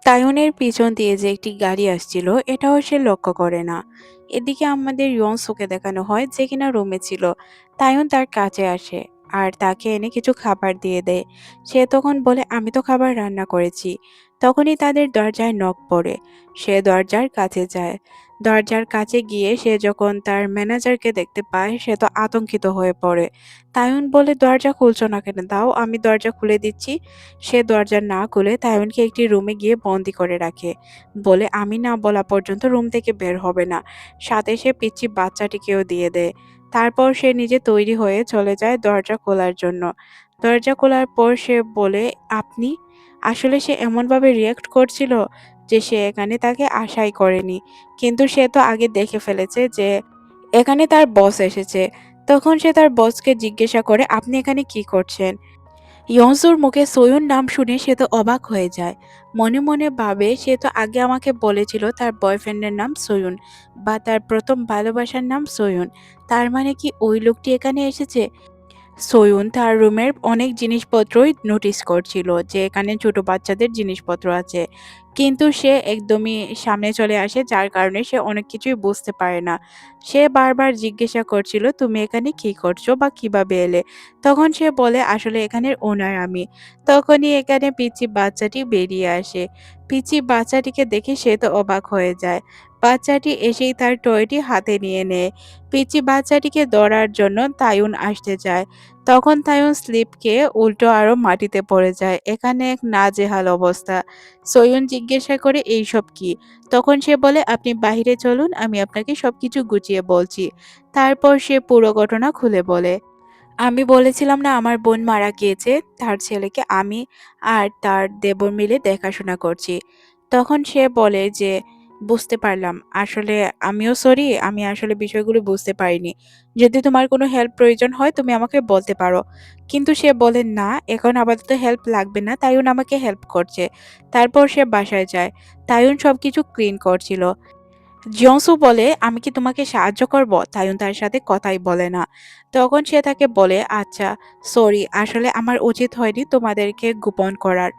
তাইওনের পিছন দিয়ে যে একটি গাড়ি আসছিল এটাও সে লক্ষ্য করে না। এদিকে আমাদের ইয়নসোকে দেখানো হয় যে কিনা রুমে ছিল। তাইওন তার কাছে আসে আর তাকে এনে কিছু খাবার দিয়ে দেয়। সে তখন বলে আমি তো খাবার রান্না করেছি। তখনই তাদের দরজায় নক পড়ে। সে দরজার কাছে যায়। দরজার কাছে গিয়ে সে যখন তার ম্যানেজারকে দেখতে পায় সে তো আতঙ্কিত হয়ে পড়ে। তাইওন বলে দরজা খুলছো না কেন, দাও আমি দরজা খুলে দিচ্ছি। সে দরজা না খুলে তাইওনকে একটি রুমে গিয়ে বন্দি করে রাখে। বলে আমি না বলা পর্যন্ত রুম থেকে বের হবে না। সাথে সে পিচ্চি বাচ্চাটিকেও দিয়ে দেয়। তারপর সে নিজে তৈরি হয়ে চলে যায় দরজা খোলার জন্য। দরজা খোলার পর সে বলে আপনি, আসলে সে এমনভাবে রিঅ্যাক্ট করছিল যে সে এখানে তাকে আশাই করেনি। কিন্তু সে তো আগে দেখে ফেলেছে যে এখানে তার বস এসেছে। তখন সে তার বসকে জিজ্ঞাসা করে আপনি এখানে কি করছেন। ইয়ংসুর মুখে সোয়ুন নাম শুনে সে তো অবাক হয়ে যায়। মনে মনে ভাবে সে তো আগে আমাকে বলেছিল তার বয়ফ্রেন্ডের নাম সোয়ুন বা তার প্রথম ভালোবাসার নাম সোয়ুন। তার মানে কি ওই লোকটি এখানে এসেছে? সোয়ুন তার রুমের অনেক জিনিসপত্রই নোটিস করছিল যে এখানে ছোট বাচ্চাদের জিনিসপত্র আছে। কিন্তু সে একদমই সামনে চলে আসে যার কারণে সে অনেক কিছুই বুঝতে পারে না। সে বারবার জিজ্ঞাসা করছিল তুমি এখানে কি করছো বা কিভাবে এলে। তখন সে বলে আসলে এখানের ওনার আমি। তখনই এখানে পিচ্চি বাচ্চাটি বেরিয়ে আসে। পিচ্চি বাচ্চাটিকে দেখে সে তো অবাক হয়ে যায়। বাচ্চাটি এসেই তার টয়টি হাতে নিয়ে নেয়। পিচ্চি বাচ্চাটিকে ধরার জন্য তাইউন আসতে চায়। তখন তাইউন স্লিপ খেয়ে উল্টো আরো মাটিতে পড়ে যায়। এখানে এক নাজেহাল অবস্থা। সোয়ুন জিজ্ঞাসা করে এইসব কি? তখন সে বলে আপনি বাহিরে চলুন, আমি আপনাকে সবকিছু গুছিয়ে বলছি। তারপর সে পুরো ঘটনা খুলে বলে। আমি বলেছিলাম না আমার বোন মারা গিয়েছে, তার ছেলেকে আমি আর তার দেবর মিলে দেখাশোনা করছি। তখন সে বলে যে বুঝতে পারলাম, আসলে আমিও সরি, আমি আসলে বিষয়গুলো বুঝতে পারিনি। যদি তোমার কোনো হেল্প প্রয়োজন হয় তুমি আমাকে বলতে পারো। কিন্তু সে বলে না, এখন আপাতত হেল্প লাগবে না, তাইউন আমাকে হেল্প করছে। তারপর সে বাসায় যায়। তাইউন সবকিছু ক্লিন করছিল। জিয়ংসু বলে আমি কি তোমাকে সাহায্য করব? তাইউন তার সাথে কথাই বলে না। তখন সে তাকে বলে আচ্ছা সরি, আসলে আমার উচিত হয়নি তোমাদেরকে গোপন করার।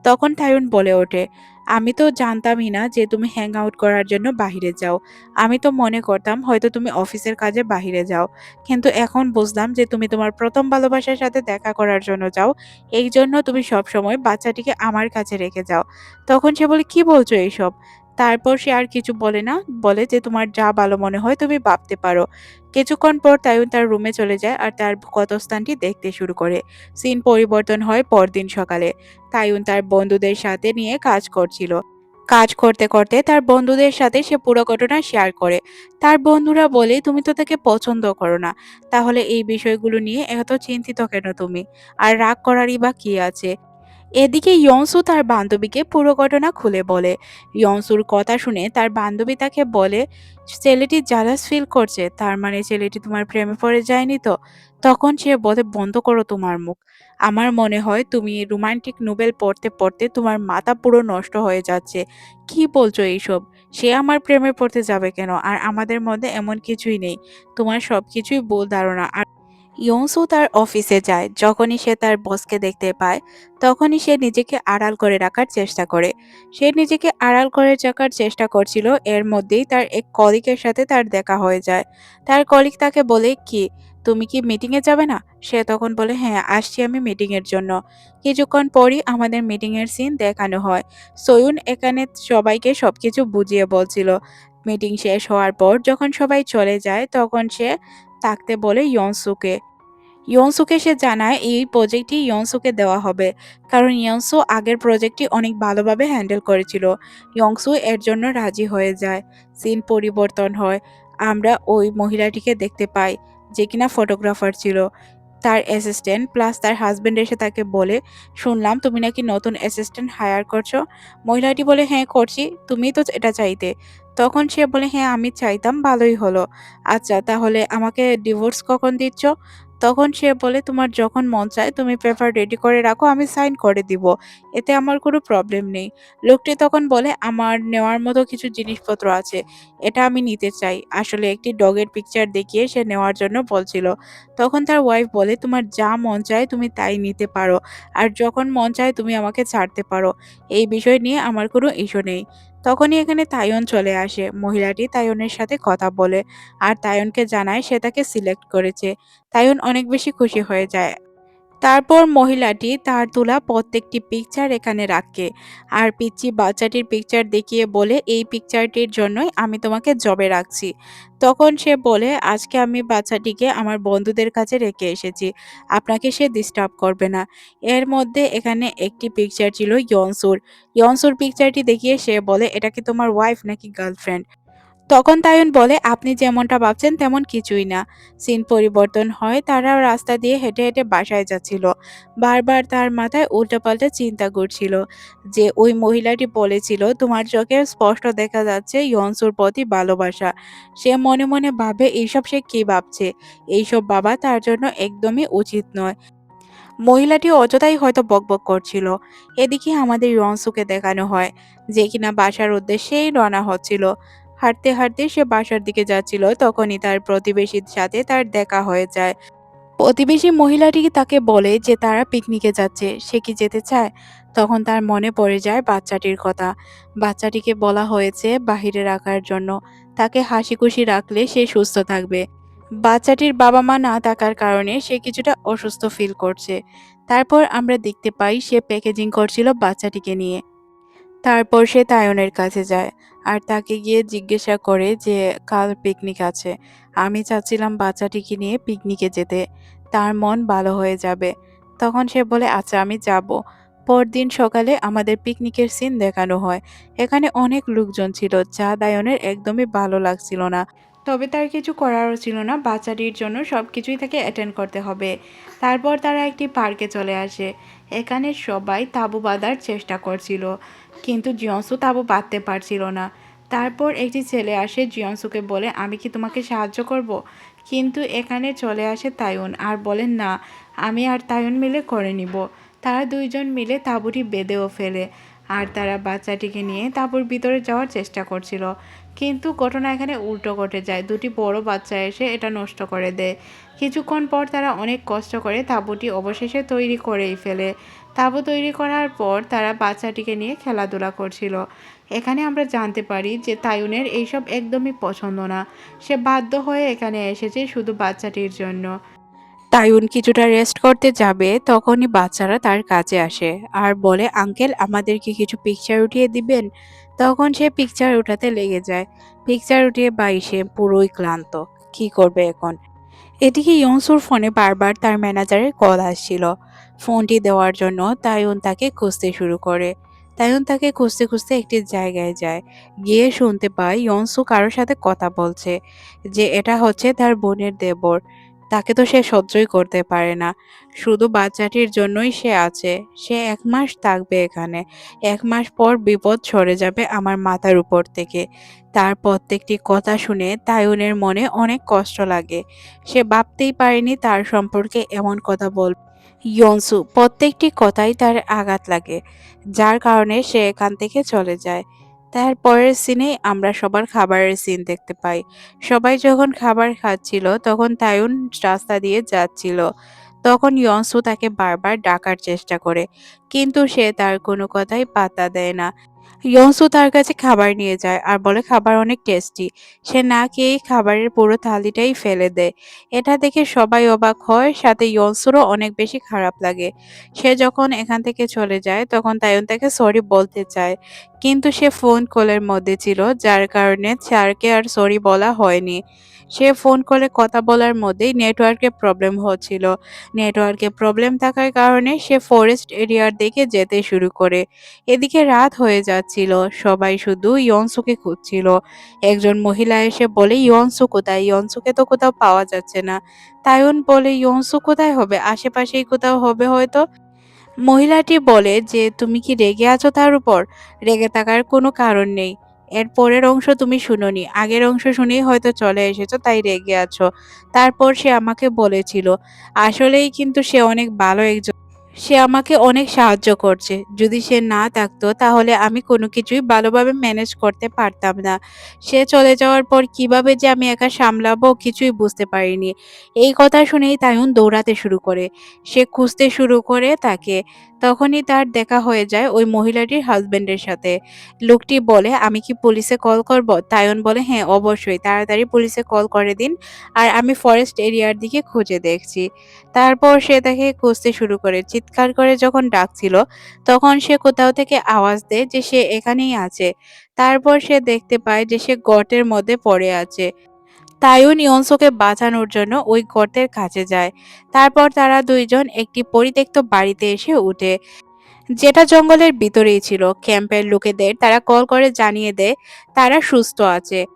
তখন তাইউন বলে ওঠে আমি তো জানতামই না যে তুমি হ্যাং আউট করার জন্য বাহিরে যাও। আমি তো মনে করতাম হয়তো তুমি অফিসের কাজে বাহিরে যাও। কিন্তু এখন বুঝলাম যে তুমি তোমার প্রথম ভালোবাসার সাথে দেখা করার জন্য যাও। এই জন্য তুমি সব সময় বাচ্চাটিকে আমার কাছে রেখে যাও। তখন সে বলে কি বলছো এইসব? তারপর সে আর কিছু বলে না, বলে যে তোমার যা ভালো মনে হয় তুমি ভাবতে পারো। কিছুক্ষণ পর তাইউন তার রুমে চলে যায় আর তার ক্ষতস্থানটি দেখতে শুরু করে। সিন পরিবর্তন হয় পরদিন সকালে। তাইউন তার বন্ধুদের সাথে নিয়ে কাজ করছিল। কাজ করতে করতে তার বন্ধুদের সাথে সে পুরো ঘটনা শেয়ার করে। তার বন্ধুরা বলে তুমি তো তাকে পছন্দ করো না, তাহলে এই বিষয়গুলো নিয়ে এত চিন্তিত কেন তুমি? আর রাগ করারই বা কি আছে? এদিকে ইয়ংসু তার বান্ধবীকে পুরো ঘটনা খুলে বলে। ইয়ংসুর কথা শুনে তার বান্ধবী তাকে বলে ছেলেটি জালাস ফিল করছে, তার মানে ছেলেটি তোমার প্রেমে পড়ে যায়নি তো? তখন সে বলে বন্ধ করো তোমার মুখ। আমার মনে হয় তুমি রোমান্টিক নোবেল পড়তে পড়তে তোমার মাথা পুরো নষ্ট হয়ে যাচ্ছে। কি বলছো এইসব? সে আমার প্রেমে পড়তে যাবে কেন? আর আমাদের মধ্যে এমন কিছুই নেই। তোমার সবকিছুই ভুল ধারণা। আর ইয়ংসু তার অফিসে যায়। যখনই সে তার বসকে দেখতে পায় তখনই সে নিজেকে আড়াল করে রাখার চেষ্টা করে। সে নিজেকে আড়াল করে রাখার চেষ্টা করছিল, এর মধ্যেই তার এক কলিগের সাথে তার দেখা হয়ে যায়। তার কলিগ তাকে বলে কি তুমি কি মিটিং এ যাবে না? সে তখন বলে হ্যাঁ আসছি আমি মিটিং এর জন্য। কিছুক্ষণ পরই আমাদের মিটিং এর সিন দেখানো হয়। সোয়ুন এখানে সবাইকে সবকিছু বুঝিয়ে বলছিল। মিটিং শেষ হওয়ার পর যখন সবাই চলে যায় তখন সে থাকতে বলে ইয়নসুকে। ইয়নসুকে সে জানায় এই প্রজেক্টটি ইয়নসুকে দেওয়া হবে, কারণ ইয়নসু আগের প্রজেক্টটি অনেক ভালোভাবে হ্যান্ডেল করেছিল। ইয়ংসু এর জন্য রাজি হয়ে যায়। সিন পরিবর্তন হয়। আমরা ওই মহিলাটিকে দেখতে পাই যে কিনা ফটোগ্রাফার ছিল। তার অ্যাসিস্ট্যান্ট প্লাস তার হাজবেন্ড এসে তাকে বলে শুনলাম তুমি নাকি নতুন অ্যাসিস্ট্যান্ট হায়ার করছো। মহিলাটি বলে হ্যাঁ করছি, তুমিই তো এটা চাইতে। তখন সে বলে হ্যাঁ আমি চাইতাম, ভালোই হলো। আচ্ছা তাহলে আমাকে ডিভোর্স কখন দিচ্ছ? তখন সে বলে তোমার যখন মন চায় তুমি পেপার রেডি করে রাখো, আমি সাইন করে দিব। এতে আমার কোনো প্রবলেম নেই। লোকটি তখন বলে, আমার নেওয়ার মতো কিছু জিনিসপত্র আছে। এটা আমি নিতে চাই। আসলে একটি ডগের পিকচার দেখিয়ে সে নেওয়ার জন্য বলছিল। তখন তার ওয়াইফ বলে, তোমার যা মন চায় তুমি তাই নিতে পারো। আর যখন মন চায় তুমি আমাকে ছাড়তে পারো। এই বিষয় নিয়ে আমার কোনো ইস্যু নেই। তখনই এখানে তাইয়ন চলে আসে। মহিলাটি তাইয়নের সাথে কথা বলে আর তাইয়নকে জানায় সে তাকে সিলেক্ট করেছে। তাইয়ন অনেক বেশি খুশি হয়ে যায়। তারপর মহিলাটি তার তোলা প্রত্যেকটি পিকচার এখানে রাখে আর পিচ্চি বাচ্চাটির পিকচার দেখিয়ে বলে, এই পিকচারটির জন্যই আমি তোমাকে জবে রাখছি। তখন সে বলে, আজকে আমি বাচ্চাটিকে আমার বন্ধুদের কাছে রেখে এসেছি, আপনাকে সে ডিস্টার্ব করবে না। এর মধ্যে এখানে একটি পিকচার ছিল ইয়নসুর। ইয়নসুর পিকচারটি দেখিয়ে সে বলে, এটা কি তোমার ওয়াইফ নাকি গার্লফ্রেন্ড? তখন তায়ুন বলে, আপনি যেমনটা ভাবছেন তেমন কিছুই না। সিন পরিবর্তন হয়, তারা রাস্তা দিয়ে হেঁটে হেঁটে বাসায় যাচ্ছিল। বারবার তার মাথায় উল্টোপাল্টা চিন্তা ঘুরছিল যে ওই মহিলাটি বলেছিল, তোমার চোখে স্পষ্ট দেখা যাচ্ছে ইয়নসুর প্রতি ভালোবাসা। সে মনে মনে ভাবে, এইসব সে কি ভাবছে, এইসব ভাবা তার জন্য একদমই উচিত নয়। মহিলাটি অযথাই হয়তো বকবক করছিল। এদিকে আমাদের ইয়নসুকে দেখানো হয় যে কিনা বাসার উদ্দেশ্যেই রওনা হচ্ছিল। হাঁটতে হাঁটতে সে বাসার দিকে যাচ্ছিল, তখনই তার প্রতিবেশীর সাথে তার দেখা হয়ে যায়। প্রতিবেশী মহিলাটি তাকে বলে যে তারা পিকনিকে যাচ্ছে, সে কি যেতে চায়? তখন তার মনে পড়ে যায় বাচ্চাটির কথা। বাচ্চাটিকে বলা হয়েছে বাহিরে রাখার জন্য, তাকে হাসি খুশি রাখলে সে সুস্থ থাকবে। বাচ্চাটির বাবা মা না থাকার কারণে সে কিছুটা অসুস্থ ফিল করছে। তারপর আমরা দেখতে পাই সে প্যাকেজিং করছিল বাচ্চাটিকে নিয়ে। তারপর সে তায়নের কাছে যায় আর তাকে গিয়ে জিজ্ঞাসা করে যে কাল পিকনিক আছে। আমি চাচ্ছিলাম বাচ্চাটিকে নিয়ে পিকনিকে যেতে। তার মন ভালো হয়ে যাবে। তখন সে বলে, আচ্ছা আমি যাব। পরদিন সকালে আমাদের পিকনিকের সিন দেখানো হয়। এখানে অনেক লোকজন ছিল, যা তায়নের একদমই ভালো লাগছিল না। তবে তার কিছু করারও ছিল না, বাচ্চাটির জন্য সবকিছুই তাকে অ্যাটেন্ড করতে হবে। তারপর তারা একটি পার্কে চলে আসে। এখানে সবাই তাঁবু বাঁধার চেষ্টা করছিল, কিন্তু জিয়নসু তাঁবু বাঁধতে পারছিল না। তারপর একটি ছেলে আসে, জিয়নসুকে বলে, আমি কি তোমাকে সাহায্য করব? কিন্তু এখানে চলে আসে তায়ুন আর বলেন, না, আমি আর তায়ুন মিলে করে নিব। তারা দুইজন মিলে তাঁবুটি বেঁধেও ফেলে আর তারা বাচ্চাটিকে নিয়ে তাঁবুর ভিতরে যাওয়ার চেষ্টা করছিল। কিন্তু ঘটনা এখানে উল্টো ঘটে যায়, দুটি বড় বাচ্চা এসে এটা নষ্ট করে দেয়। কিছুক্ষণ পর তারা অনেক কষ্ট করে তাঁবুটি অবশেষে তৈরি করেই ফেলে। তাঁবু তৈরি করার পর তারা বাচ্চাটিকে নিয়ে খেলাধুলা করছিল। এখানে আমরা জানতে পারি যে তায়ুনের এইসব একদমই পছন্দ না। সে বাধ্য হয়ে এখানে এসেছে শুধু বাচ্চাটির জন্য। তাইউন কিছুটা রেস্ট করতে যাবে, তখনই বাচ্চারা তার কাছে আসে আর বলে, আঙ্কেল আমাদেরকে কিছু পিকচার উঠিয়ে দিবেন? তখন সে পিকচার উঠাতে লেগে যায়। পিকচার উঠিয়ে বাই সে পুরোই ক্লান্ত। কি করবে এখন? এদিকে ইয়ংসুর ফোনে বারবার তার ম্যানেজারের কল আসছিল। ফোনটি দেওয়ার জন্য তাইউন তাকে খুঁজতে শুরু করে। তাইউন তাকে খুঁজতে খুঁজতে একটি জায়গায় যায়। গিয়ে শুনতে পায় ইয়ংসু কারোর সাথে কথা বলছে, যে এটা হচ্ছে তার বোনের দেবর। তাকে তো সে সহ্যই করতে পারে না। শুধু বাচ্চাটির জন্যই সে আছে। সে 1 মাস থাকবে এখানে। 1 মাস পর বিপদ সরে যাবে আমার মাথার উপর থেকে। তার প্রত্যেকটি কথা শুনে তাইউনের মনে অনেক কষ্ট লাগে। সে ভাবতেই পারেনি তার সম্পর্কে এমন কথা বলবে ইয়নসু। প্রত্যেকটি কথাই তার আঘাত লাগে, যার কারণে সে এখান থেকে চলে যায়। তার পরের সিনেই আমরা সবার খাবারের সিন দেখতে পাই। সবাই যখন খাবার খাচ্ছিল তখন তাইউন রাস্তা দিয়ে যাচ্ছিল। তখন ইয়নসু তাকে বারবার ডাকার চেষ্টা করে, কিন্তু সে তার কোনো কথাই পাত্তা দেয় না। ইয়ংসু তার কাছে খাবার নিয়ে যায় আর বলে খাবার অনেক টেস্টি। সে না খেয়েই খাবারের পুরো থালিটাই ফেলে দেয়। এটা দেখে সবাই অবাক হয়, সাথে ইয়ংসুরও অনেক বেশি খারাপ লাগে। সে যখন এখান থেকে চলে যায় তখন তাইয়ুন তাকে সরি বলতে চায়, কিন্তু সে ফোন কলের মধ্যে ছিল, যার কারণে স্যারকে আর সরি বলা হয়নি। সে ফোন কলে কথা বলার মধ্যেই নেটওয়ার্কের প্রবলেম হচ্ছিল। নেটওয়ার্কের প্রবলেম থাকার কারণে সে ফরেস্ট এরিয়ার দিকে যেতে শুরু করে। এদিকে রাত হয়ে যাচ্ছিল, সবাই শুধু ইয়নসুকে খুঁজছিল। একজন মহিলা এসে বলে, ইয়নসু কোথায়? ইয়নসুকে তো কোথাও পাওয়া যাচ্ছে না। তাইয়ুন বলে, ইয়নসু কোথায় হবে, আশেপাশেই কোথাও হবে হয়তো। মহিলাটি বলে যে, তুমি কি রেগে আছো তার উপর? রেগে থাকার কোনো কারণ নেই। এর পরের অংশ তুমি শুনোনি, আগের অংশ শুনেই হয়তো চলে এসেছো, তাই রেগে আছো। তারপর সে আমাকে বলেছিল, আসলেই কিন্তু সে অনেক ভালো একজন। সে আমাকে অনেক সাহায্য করছে। যদি সে না থাকতো তাহলে আমি কোনো কিছুই ভালোভাবে ম্যানেজ করতে পারতাম না। সে চলে যাওয়ার পর কিভাবে যে আমি একা সামলাবো কিছুই বুঝতে পারিনি। এই কথা শুনেই তাইয়ুন দৌড়াতে শুরু করে। সে খুঁজতে শুরু করে তাকে। তখনই তার দেখা হয়ে যায় ওই মহিলাটির হাসব্যান্ডের সাথে। লোকটি বলে, "আমি কি পুলিশে কল করব?" তাইয়ুন বলে, "হ্যাঁ, অবশ্যই। তাড়াতাড়ি পুলিশে কল করে দিন। আর আমি ফরেস্ট এরিয়ার দিকে খুঁজে দেখছি।" তারপর সে তাকে খুঁজতে শুরু করে। চিৎকার করে যখন ডাকছিল, তখন সে কোথাও থেকে আওয়াজ দেয় যে সে এখানেই আছে। তারপর সে দেখতে পায় যে সে গর্তের মধ্যে পড়ে আছে। তাইউন ইয়নসোকে বাঁচানোর জন্য ওই গর্তের কাছে যায়। তারপর তারা দুইজন একটি পরিত্যক্ত বাড়িতে এসে উঠে, যেটা জঙ্গলের ভিতরেই ছিল। ক্যাম্পের লোকেদের তারা কল করে জানিয়ে দেয় তারা সুস্থ আছে,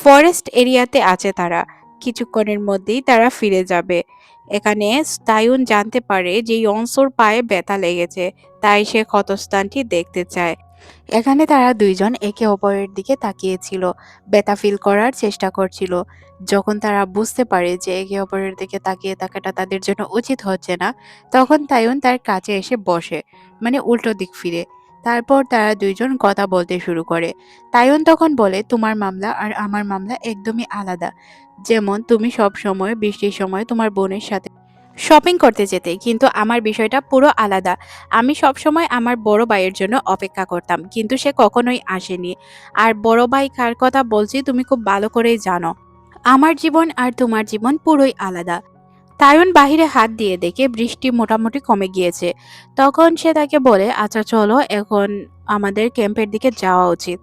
ফরেস্ট এরিয়াতে আছে তারা। কিছুক্ষণের মধ্যেই তারা ফিরে যাবে। এখানে তাইউন জানতে পারে যে ইয়নসোর পায়ে ব্যথা লেগেছে, তাই সে ক্ষতস্থানটি দেখতে চায়। এখানে তারা দুইজন একে অপরের দিকে তাকিয়েছিল, ব্যথা ফিল করার চেষ্টা করছিল। যখন তারা বুঝতে পারে যে একে অপরের দিকে তাকিয়ে থাকাটা তাদের জন্য উচিত হচ্ছে না, তখন তাইয়ুন তার কাছে এসে বসে, মানে উল্টো দিক ফিরে। তারপর তারা দুইজন কথা বলতে শুরু করে। তাইয়ুন তখন বলে, "তোমার মামলা আর আমার মামলা একদমই আলাদা। যেমন তুমি সব সময় বৃষ্টির সময় তোমার বোনের সাথে শপিং করতে যেতে, কিন্তু আমার বিষয়টা পুরো আলাদা। আমি সবসময় আমার বড় ভাইয়ের জন্য অপেক্ষা করতাম, কিন্তু সে কখনোই আসেনি। আর বড় ভাই কার কথা বলছি তুমি খুব ভালো করেই জানো। আমার জীবন আর তোমার জীবন পুরোই আলাদা।" তায়ুন বাহিরে হাত দিয়ে দেখে বৃষ্টি মোটামুটি কমে গিয়েছে। তখন সে তাকে বলে, "আচ্ছা চলো, এখন আমাদের ক্যাম্পের দিকে যাওয়া উচিত।"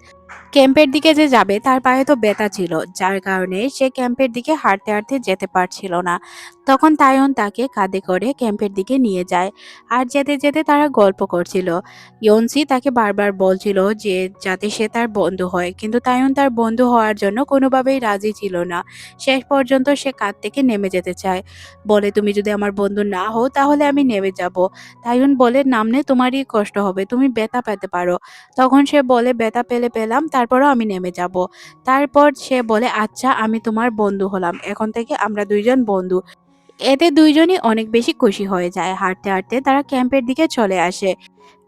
ক্যাম্পের দিকে যে যাবে তার পায়ে তো ব্যথা ছিল, যার কারণে সে ক্যাম্পের দিকে হাঁটতে হাঁটতে যেতে পারছিল না। তখন তায়ন তাকে কাঁধে করে ক্যাম্পের দিকে নিয়ে যায়। আর যেতে যেতে তারা গল্প করছিল। ইয়নসি তাকে বারবার বলছিল যে যাতে সে তার বন্ধু হয়, কিন্তু তায়ন তার বন্ধু হওয়ার জন্য কোনোভাবেই রাজি ছিল না। শেষ পর্যন্ত সে কাঁধ থেকে নেমে যেতে চায়, বলে, "তুমি যদি আমার বন্ধু না হও তাহলে আমি নেমে যাব।" তায়ন বলে, "নামলে তোমারই কষ্ট হবে, তুমি ব্যথা পেতে পারো।" তখন সে বলে, "ব্যথা পেলে পেলাম, তারপরও আমি নেমে যাব।" তারপর সে বলে, "আচ্ছা, আমি তোমার বন্ধু হলাম, এখন থেকে আমরা দুইজন বন্ধু।" এতে দুইজনই অনেক বেশি খুশি হয়ে যায়। হাঁটতে হাঁটতে তারা ক্যাম্পের দিকে চলে আসে।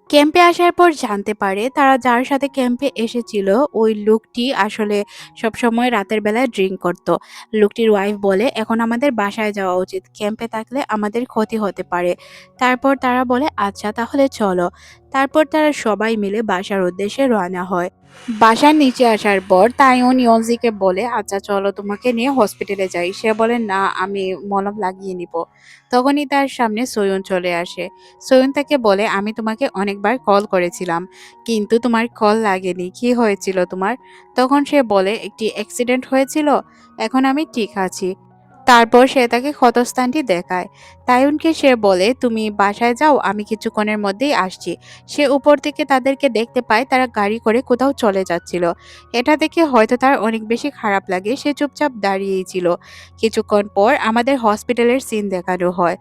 ক্যাম্পে আসার পর জানতে পারে তারা যার সাথে ক্যাম্পে এসেছিল ওই লোকটি আসলে সবসময় রাতের বেলায় ড্রিঙ্ক করত। লোকটির ওয়াইফ বলে, "এখন আমাদের বাসায় যাওয়া উচিত, ক্যাম্পে থাকলে আমাদের ক্ষতি হতে পারে।" তারপর তারা বলে, "আচ্ছা তাহলে চলো।" তারপর তারা সবাই মিলে বাসার উদ্দেশ্যে রওনা হয়। বাসার নিচে আসার পর তাইওন ইয়নজিকে বলে, "আচ্ছা চলো তোমাকে নিয়ে হসপিটালে যাই।" সে বলে, "না, আমি মলম লাগিয়ে নিব।" তখনই তার সামনে সোয়ুন চলে আসে। সোয়ুন তাকে বলে, "আমি তোমাকে অনেকবার কল করেছিলাম, কিন্তু তোমার কল লাগেনি। কি হয়েছিল তোমার?" তখন সে বলে, "একটি অ্যাক্সিডেন্ট হয়েছিল, এখন আমি ঠিক আছি।" তারপর সে তাকে ক্ষতস্থানটি দেখায়। তাইউনকে সে বলে, "তুমি বাসায় যাও, আমি কিছুক্ষণের মধ্যেই আসছি।" সে উপর থেকে তাদেরকে দেখতে পায় তারা গাড়ি করে কোথাও চলে যাচ্ছিল। এটা দেখে হয়তো তার অনেক বেশি খারাপ লাগে, সে চুপচাপ দাঁড়িয়েই ছিল। কিছুক্ষণ পর আমাদের হসপিটালের সিন দেখানো হয়।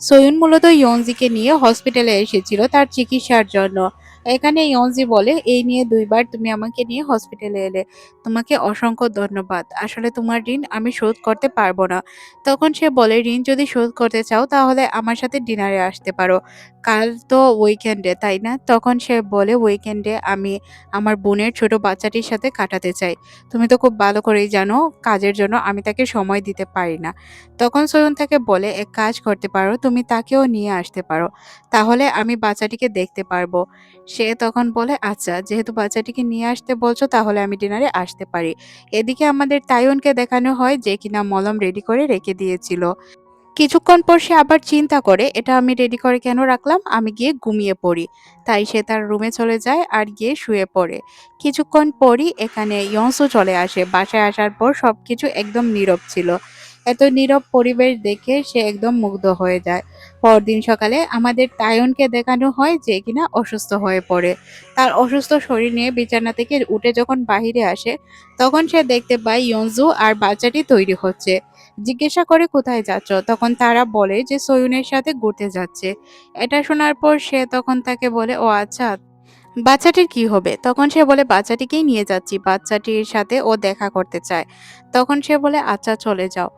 সোয়ুন মূলত ইয়নজিকে নিয়ে হসপিটালে এসেছিল তার চিকিৎসার জন্য। এখানে ইয়নজি বলে, "এই নিয়ে ২ বার তুমি আমাকে নিয়ে হসপিটালে এলে। তোমাকে অসংখ্য ধন্যবাদ। আসলে তোমার ঋণ আমি শোধ করতে পারবো না।" তখন সে বলে, "ঋণ যদি শোধ করতে চাও তাহলে আমার সাথে ডিনারে আসতে পারো। কাল তো উইকেন্ডে, তাই না?" তখন সে বলে, "উইকেন্ডে আমি আমার বোনের ছোট বাচ্চাটির সাথে কাটাতে চাই। তুমি তো খুব ভালো করেই জানো কাজের জন্য আমি তাকে সময় দিতে পারি না।" তখন সোয়ন তাকে বলে, "এক কাজ করতে পারো, তুমি তাকেও নিয়ে আসতে পারো। তাহলে আমি বাচ্চাটিকে দেখতে পারবো।" সে তখন বলে, "আচ্ছা, যেহেতু বাচ্চাটিকে নিয়ে আসতে বলছো তাহলে আমি ডিনারে আসতে পারি।" এদিকে আমাদের তাইওনকে দেখানো হয় যে কিনা মলম রেডি করে রেখে দিয়েছিল। কিছুক্ষণ পর সে আবার চিন্তা করে, "এটা আমি রেডি করে কেন রাখলাম? আমি গিয়ে ঘুমিয়ে পড়ি।" তাই সে তার রুমে চলে যায় আর গিয়ে শুয়ে পড়ে। কিছুক্ষণ পরই এখানে ইয়ংসু চলে আসে। বাসায় আসার পর সবকিছু একদম নীরব ছিল। এত নীরব পরিবেশ দেখে সে একদম মুগ্ধ হয়ে যায়। পরদিন সকালে আমাদের তায়নকে দেখানো হয় যে কিনা অসুস্থ হয়ে পড়ে। তার অসুস্থ শরীর নিয়ে বিছানা থেকে উঠে যখন বাহিরে আসে, তখন সে দেখতে পায় ইয়ংজু আর বাচ্চাটি তৈরি হচ্ছে। জিজ্ঞাসা করে, "কোথায় যাচ্ছ?" তখন তারা বলে যে সোয়ুনের সাথে ঘুরতে যাচ্ছে। এটা শোনার পর সে তখন তাকে বলে, "ও আচ্ছা, বাচ্চাটির কি হবে?" তখন সে বলে, "বাচ্চাটিকেই নিয়ে যাচ্ছি, বাচ্চাটির সাথে ও দেখা করতে চায়।" তখন সে বলে, "আচ্ছা চলে যাও।"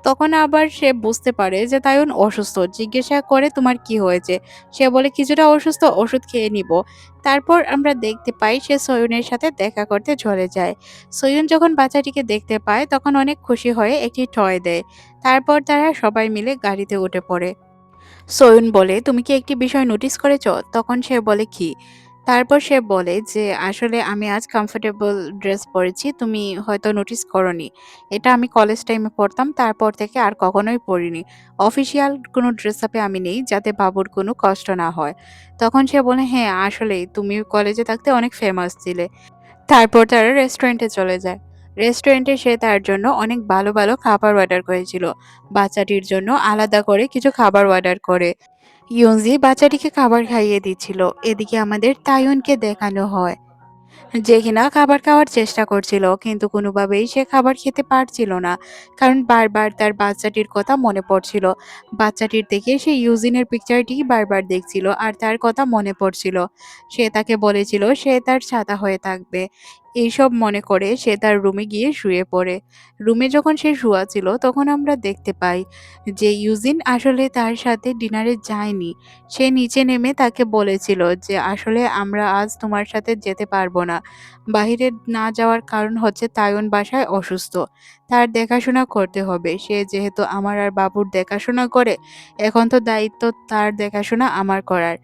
তখন আবার সে বুঝতে পারে যে তাইয়ুন অসুস্থ। জিজ্ঞাসা করে, "তোমার কি হয়েছে?" সে বলে, "কিছুটা অসুস্থ, ওষুধ খেয়ে নিবো।" তারপর আমরা দেখতে পাই সে সোয়ুনের সাথে দেখা করতে চলে যায়। সোয়ুন যখন বাচ্চাটিকে দেখতে পায় তখন অনেক খুশি হয়ে একটি টয় দেয়। তারপর তারা সবাই মিলে গাড়িতে উঠে পড়ে। সোয়ুন বলে, "তুমি কি একটি বিষয় নোটিস করেছ?" তখন সে বলে, "কি?" তারপর সে বলে যে, "আসলে আমি আজ কমফোর্টেবল ড্রেস পরেছি। তুমি হয়তো নোটিস করোনি। এটা আমি কলেজ টাইমে পড়তাম। তারপর থেকে আর কখনোই পরিনি। অফিসিয়াল কোনো ড্রেস আপে আমি নেই যাতে বাবুর কোনো কষ্ট না হয়।" তখন সে বলে, "হ্যাঁ, আসলেই তুমি কলেজে থাকতে অনেক ফেমাস ছিলে।" তারপর তারা রেস্টুরেন্টে চলে যায়। রেস্টুরেন্টে সে তার জন্য অনেক ভালো, ভালো খাবার অর্ডার করেছিল। বাচ্চাটির জন্য আলাদা করে কিছু খাবার অর্ডার করে। ইয়ঞ্জি বাচ্চাটিকে খাবার খাইয়ে দিচ্ছিল। এদিকে আমাদের তাইয়ুনকে দেখানো হয় যে কিনা খাবার খাওয়ার চেষ্টা করছিল কিন্তু কোনোভাবেই সে খাবার খেতে পারছিল না, কারণ বারবার তার বাচ্চাটির কথা মনে পড়ছিল। বাচ্চাটির দেখে সে ইউজিনের পিকচারটি বারবার দেখছিল আর তার কথা মনে পড়ছিল। সে তাকে বলেছিল সে তার ছাতা হয়ে থাকবে। এইসব মনে করে সে তার রুমে গিয়ে শুয়ে পড়ে। রুমে যখন সে শুয়া ছিল তখন আমরা দেখতে পাই যে ইউজিন আসলে তার সাথে ডিনারে যায়নি। সে নিচে নেমে তাকে বলেছিল যে, "আসলে আমরা আজ তোমার সাথে যেতে পারবো না। বাহিরে না যাওয়ার কারণ হচ্ছে তাইয়ুন বাসায় অসুস্থ। তার দেখাশোনা করতে হবে। সে যেহেতু আমার আর বাবুর দেখাশোনা করে, এখন তো দায়িত্ব তার দেখাশোনা আমার করার।"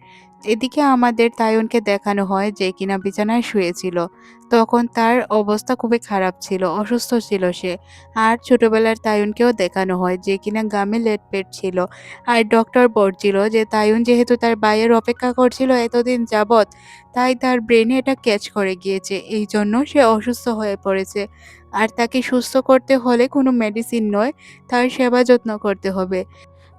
এদিকে আমাদের তাইয়ুনকে দেখানো হয় যে কিনা বিছানায় শুয়েছিল। তখন তার অবস্থা খুবই খারাপ ছিল, অসুস্থ ছিল সে। আর ছোটবেলার তাইয়ুনকেও দেখানো হয় যে কিনা গামে লেটপেট ছিল। আর ডক্টর বলছিল যে তাইয়ুন যেহেতু তার ভাইয়ের অপেক্ষা করছিল এতদিন যাবৎ, তাই তার ব্রেনে এটা ক্যাচ করে গিয়েছে। এইজন্য সে অসুস্থ হয়ে পড়েছে। আর তাকে সুস্থ করতে হলে কোনো মেডিসিন নয়, তার সেবা যত্ন করতে হবে।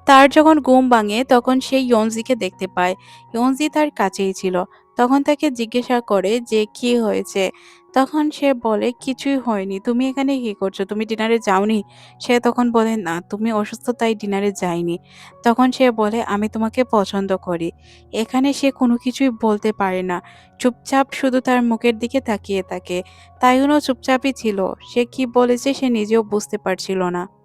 তার যখন ঘুম ভাঙে তখন সে ইয়ঞ্জিকে দেখতে পায়। ইয়ঞ্জি তার কাছেই ছিল। তখন তাকে জিজ্ঞাসা করে যে কি হয়েছে? তখন সে বলে, "কিছুই হয়নি। তুমি এখানে কি করছো? তুমি ডিনারে যাওনি?" সে তখন বলে, "না, তুমি অসুস্থ তাই ডিনারে যাইনি।" তখন সে বলে, "আমি তোমাকে পছন্দ করি।" এখানে সে কোনো কিছুই বলতে পারে না। চুপচাপ শুধু তার মুখের দিকে তাকিয়ে থাকে। তাইউনও চুপচাপই ছিল। সে কি বলেছে সে নিজেও বুঝতে পারছিল না।